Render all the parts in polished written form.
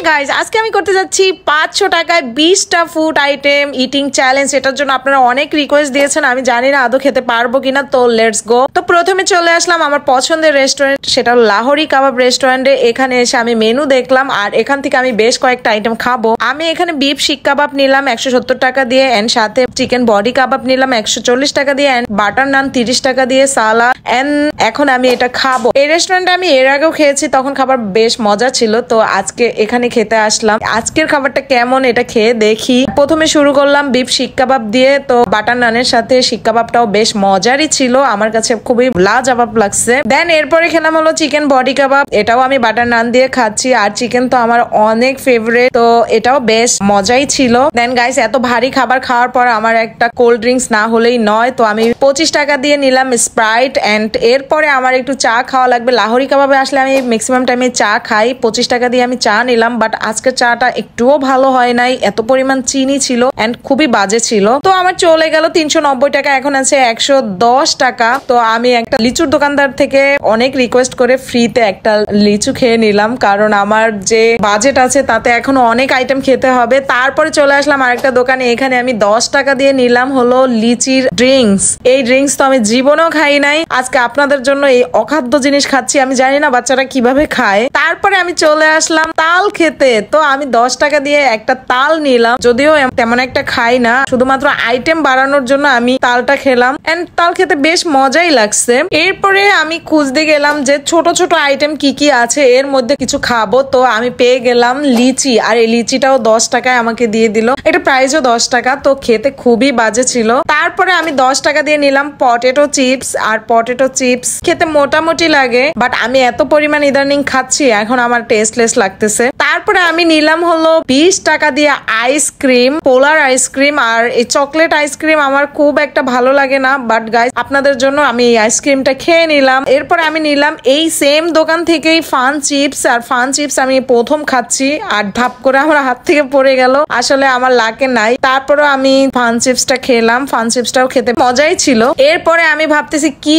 Guys আজকে আমি করতে যাচ্ছি 500 টাকায় 20টা ফুড আইটেম ইটিং চ্যালেঞ্জ। এটার জন্য আপনারা অনেক রিকোয়েস্ট দিয়েছেন, আমি জানি না আদৌ খেতে পারবো কিনা, তো লেটস গো। তো প্রথমে চলে আসলাম আমার পছন্দের রেস্টুরেন্ট, সেটা লাহোরি কাবাব রেস্টুরেন্টে। এখানে এসে আমি মেনু দেখলাম আর এখান থেকে আমি বেশ কয়েকটা আইটেম খাবো। আমি এখানে বিফ শিক কাবাব নিলাম 170 টাকা দিয়ে, এন্ড সাথে চিকেন বডি কাবাব নিলাম 140 টাকা দিয়ে, এন্ড বাটার নান 30 টাকা দিয়ে, সালাদ, এন্ড এখন আমি এটা খাবো। এই রেস্টুরেন্টে আমি এর আগেও খেয়েছি, তখন খাবার বেশ মজা ছিল, তো আজকে এখানে খেতে আসলাম। আজকের খাবারটা কেমন এটা খেয়ে দেখি। প্রথমে শুরু করলাম বিফ শিক কাবাব দিয়ে, তো বাটার নানের সাথে শিক কাবাবটাও বেশ মজারই ছিল, আমার কাছে খুবই লাজবাব লাগছে। দেন এরপরে খেলাম হলো চিকেন বডি কাবাব, এটাও আমি বাটার নান দিয়ে খাচ্ছি, আর চিকেন তো আমার অনেক ফেভারিট, তো এটাও বেশ মজাই ছিল। দেন গাইস এত ভারী খাবার খাওয়ার পর আমার একটা কোল্ড ড্রিঙ্কস না হলেই নয়, তো আমি 25 টাকা দিয়ে নিলাম স্প্রাইট, এন্ড এরপরে আমার একটু চা খাওয়া লাগবে। লাহোরি কাবাবে আসলে আমি ম্যাক্সিমাম টাইমে চা খাই, 25 টাকা দিয়ে আমি চা নিলাম, বাট আজকের চাটা একটুও ভালো হয় নাই, এত পরিমাণ চিনি ছিল এন্ড খুবই বাজে ছিল। তো আমার চলে গেল 390 টাকা, এখন আছে 110 টাকা। তো আমি একটা লিচুর দোকানদার থেকে অনেক রিকোয়েস্ট করে ফ্রিতে একটা লিচু খেয়ে নিলাম, কারণ আমার যে বাজেট আছে তাতে এখনো অনেক আইটেম খেতে হবে। তারপরে চলে আসলাম আরেকটা দোকানে, এখানে আমি 10 টাকা দিয়ে নিলাম হলো লিচির ড্রিঙ্কস। এই ড্রিঙ্কস তো আমি জীবনেও খাই নাই, আজকে আপনাদের জন্য এই অখাদ্য জিনিস খাচ্ছি, আমি জানি না বাচ্চারা কিভাবে খায়। তারপরে আমি চলে আসলাম তাল খেতে, তো আমি 10 টাকা দিয়ে একটা তাল নিলাম, যদিও তেমন একটা খাই না, শুধুমাত্র আইটেম বাড়ানোর জন্য আমি তালটা খেলাম, এন্ড তাল খেতে বেশ মজাই লাগছে। এরপরে আমি খুঁজতে গেলাম যে ছোট ছোট আইটেম কি কি আছে এর মধ্যে কিছু খাবো, তো আমি পেয়ে গেলাম লিচি, আর এই লিচিটাও 10 টাকায় আমাকে দিয়ে দিল, এটা প্রাইসও 10 টাকা, তো খেতে খুবই বাজে ছিল। তারপরে আমি 10 টাকা দিয়ে নিলাম পটেটো চিপস, আর পটেটো চিপস খেতে মোটামুটি লাগে, বাট আমি এত পরিমাণ ইদানিং খাচ্ছি এখন আমার টেস্টলেস লাগতেছে। তারপরে আমি নিলাম হলো 20 টাকা দিয়ে আইসক্রিম, পোলার আইসক্রিম, আর এই চকলেট আইসক্রিম আমার খুব একটা ভালো লাগে না, বাট গাইস আপনাদের জন্য আমি এই আইসক্রিমটা খেয়ে নিলাম। এরপরে আমি নিলাম এই সেম দোকান থেকেই ফান চিপস, আর ফান চিপস আমি প্রথম খাচ্ছি আর ধাপ করে আমার হাত থেকে পড়ে গেল, আসলে আমার লাগে নাই। তারপরে আমি ফান চিপসটা খেলাম, ফান চিপসটাও খেতে মজাই ছিল। এরপরে আমি ভাবতেছি কি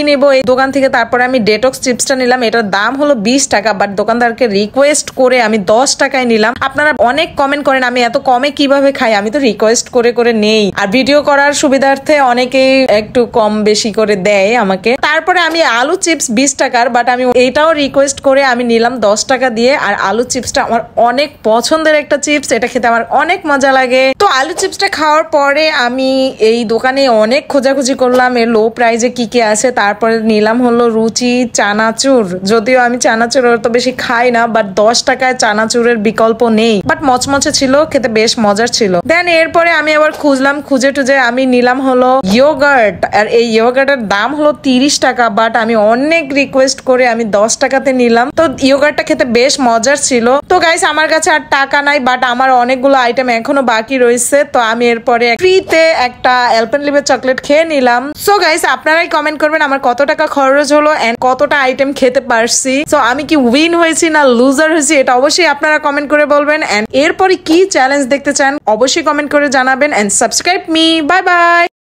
নিব এই দোকান থেকে, তারপরে আমি ডেটক্স চিপসটা নিলাম, এটার দাম হলো 20 টাকা, বাট দোকানদারকে রিকোয়েস্ট করে আমি 10 টাকায় নিলাম। আপনারা অনেক কমেন্ট করেন আমি এত কমে কিভাবে খাই, আমি তো রিকোয়েস্ট করে করে নেই, আর ভিডিও করার সুবিধার্থে অনেকেই একটু কম বেশি করে দেয় আমাকে। তারপরে আমি আলু চিপস 20 টাকার, বাট আমি এইটাও রিকোয়েস্ট করে আমি নিলাম 10 টাকা দিয়ে, আর আলু চিপসটা আমার অনেক পছন্দের একটা চিপস, এটা খেতে আমার অনেক মজা লাগে। তো আলু চিপসটা খাওয়ার পরে আমি এই দোকানে অনেক খোঁজাখুঁজি করলাম এর লো প্রাইজে কি কি আছে, তারপরে নিলাম হলো রুচি চানাচুর, যদিও আমি চানাচুর তো বেশি খাই না, বাট 10 টাকায় চানাচুরের বিকল্প নেই, বাট মচমচে ছিল, খেতে বেশ মজার ছিল। দেন এরপরে আমি আবার খুঁজলাম, খুঁজে টুজে আমি নিলাম হলো ইয়োগার্ট, আর এই ইয়োগার্টের দাম হলো 30 টাকা, বাট আমি অনেক রিকোয়েস্ট করে আমি 10 টাকাতে নিলাম। তো ইয়োগার্টটা খেতে বেশ মজার ছিল। তো গাইস আমার কাছে আর টাকা নাই, বাট আমার অনেকগুলো আইটেম এখনো বাকি রয়েছে, তো আমি এরপরে ফ্রিতে একটা অ্যালপেনলিবে চকলেট খেয়ে নিলাম। সো গাইস আপনারাই কমেন্ট করবেন আমার কত টাকা খরচ হলো এন্ড কতটা আইটেম খেতে পারছি, সো আমি কি উইন হয়েছি না লুজার হয়েছি, এটা অবশ্যই আপনারা কমেন্ট করে বলবেন, এন্ড এরপরে কি চ্যালেঞ্জ দেখতে চান অবশ্যই কমেন্ট করে জানাবেন, and subscribe me. Bye by.